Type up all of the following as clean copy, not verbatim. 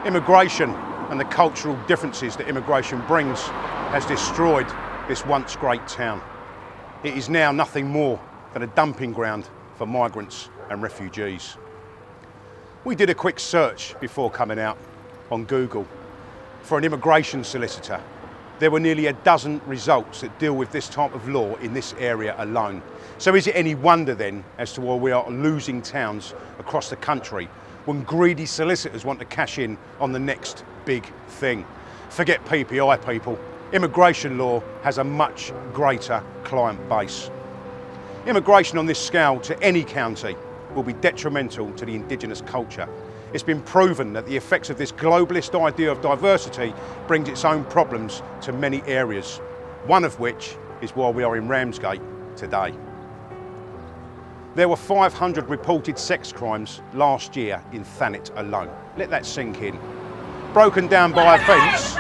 Immigration and the cultural differences that immigration brings has destroyed this once great town. It is now nothing more than a dumping ground for migrants and refugees. We did a quick search before coming out on Google for an immigration solicitor. There were nearly a dozen results that deal with this type of law in this area alone. So is it any wonder then as to why we are losing towns across the country when greedy solicitors want to cash in on the next big thing? Forget PPI, people. Immigration law has a much greater client base. Immigration on this scale to any county will be detrimental to the Indigenous culture. It's been proven that the effects of this globalist idea of diversity brings its own problems to many areas, one of which is why we are in Ramsgate today. There were 500 reported sex crimes last year in Thanet alone. Let that sink in. Broken down by offence,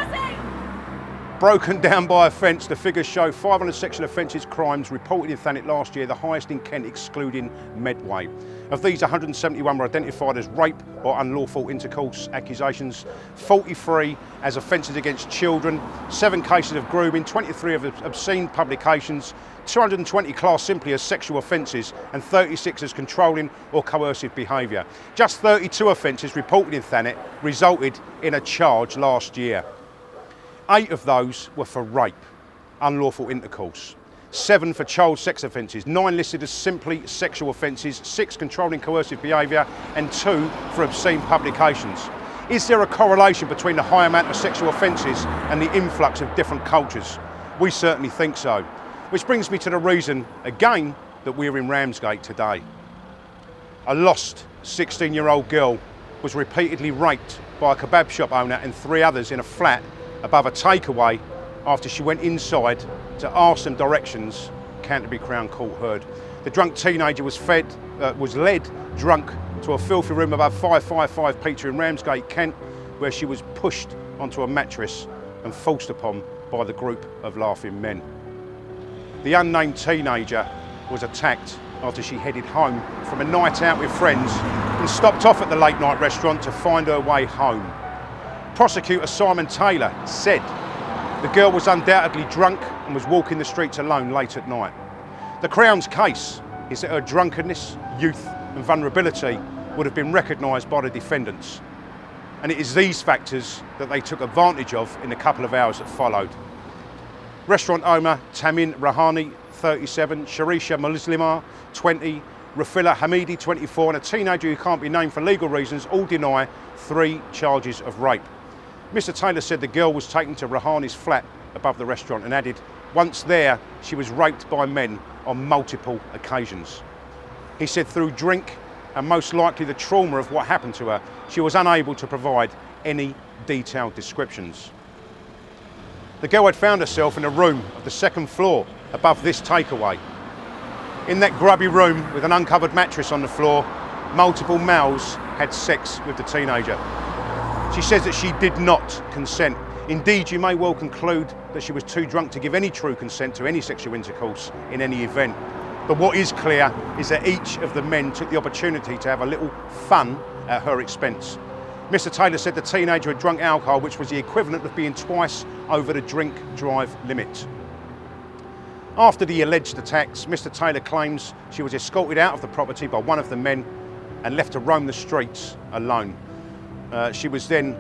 the figures show 500 sexual offences crimes reported in Thanet last year, the highest in Kent excluding Medway. Of these, 171 were identified as rape or unlawful intercourse accusations, 43 as offences against children, 7 cases of grooming, 23 of obscene publications, 220 classed simply as sexual offences and 36 as controlling or coercive behaviour. Just 32 offences reported in Thanet resulted in a charge last year. 8 of those were for rape, unlawful intercourse, 7 for child sex offences, 9 listed as simply sexual offences, 6 controlling coercive behaviour and 2 for obscene publications. Is there a correlation between the high amount of sexual offences and the influx of different cultures? We certainly think so. Which brings me to the reason, again, that we're in Ramsgate today. A lost 16-year-old girl was repeatedly raped by a kebab shop owner and 3 others in a flat above a takeaway after she went inside to ask them directions, Canterbury Crown Court heard. The drunk teenager was led drunk to a filthy room above 555 Peter in Ramsgate, Kent, where she was pushed onto a mattress and forced upon by the group of laughing men. The unnamed teenager was attacked after she headed home from a night out with friends and stopped off at the late night restaurant to find her way home. Prosecutor Simon Taylor said the girl was undoubtedly drunk and was walking the streets alone late at night. The Crown's case is that her drunkenness, youth and vulnerability would have been recognised by the defendants. And it is these factors that they took advantage of in the couple of hours that followed. Restaurant owner Tamin Rahani, 37, Sharisha Muslimah, 20, Rafila Hamidi, 24, and a teenager who can't be named for legal reasons all deny 3 charges of rape. Mr. Taylor said the girl was taken to Rahani's flat above the restaurant and added, once there, she was raped by men on multiple occasions. He said through drink and most likely the trauma of what happened to her, she was unable to provide any detailed descriptions. The girl had found herself in a room of the 2nd floor above this takeaway. In that grubby room with an uncovered mattress on the floor, multiple males had sex with the teenager. She says that she did not consent. Indeed, you may well conclude that she was too drunk to give any true consent to any sexual intercourse in any event. But what is clear is that each of the men took the opportunity to have a little fun at her expense. Mr. Taylor said the teenager had drunk alcohol, which was the equivalent of being twice over the drink-drive limit. After the alleged attacks, Mr. Taylor claims she was escorted out of the property by one of the men and left to roam the streets alone. She was then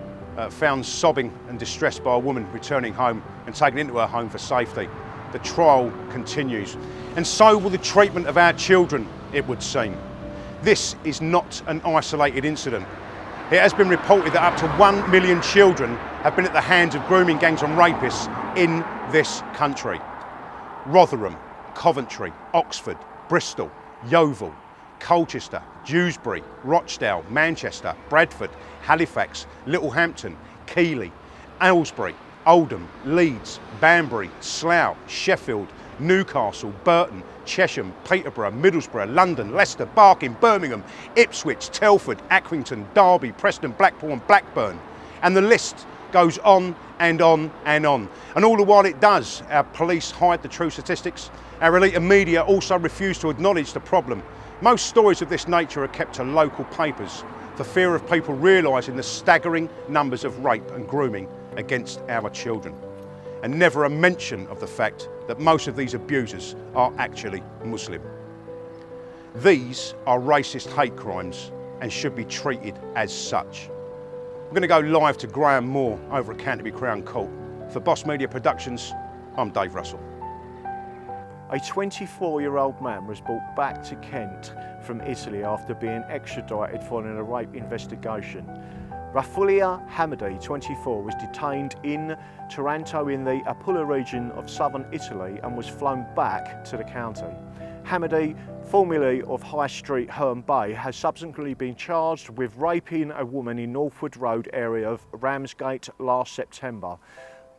found sobbing and distressed by a woman returning home and taken into her home for safety. The trial continues. And so will the treatment of our children, it would seem. This is not an isolated incident. It has been reported that up to 1 million children have been at the hands of grooming gangs and rapists in this country. Rotherham, Coventry, Oxford, Bristol, Yeovil, Colchester, Dewsbury, Rochdale, Manchester, Bradford, Halifax, Littlehampton, Keighley, Aylesbury, Oldham, Leeds, Banbury, Slough, Sheffield, Newcastle, Burton, Chesham, Peterborough, Middlesbrough, London, Leicester, Barking, Birmingham, Ipswich, Telford, Accrington, Derby, Preston, Blackpool, Blackburn. And the list goes on and on and on. And all the while it does, our police hide the true statistics. Our elite media also refuse to acknowledge the problem. Most stories of this nature are kept to local papers. for fear of people realising the staggering numbers of rape and grooming against our children. And never a mention of the fact that most of these abusers are actually Muslim. These are racist hate crimes and should be treated as such. I'm going to go live to Graham Moore over at Canterbury Crown Court. For Boss Media Productions, I'm Dave Russell. A 24-year-old man was brought back to Kent from Italy after being extradited following a rape investigation. Rafulia Hamidi, 24, was detained in Taranto in the Apulia region of southern Italy and was flown back to the county. Hamidi, formerly of High Street, Herne Bay, has subsequently been charged with raping a woman in Northwood Road area of Ramsgate last September.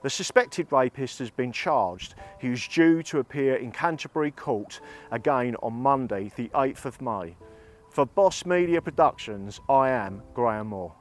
The suspected rapist has been charged. He is due to appear in Canterbury Court again on Monday, the 8th of May. For Boss Media Productions, I am Graham Moore.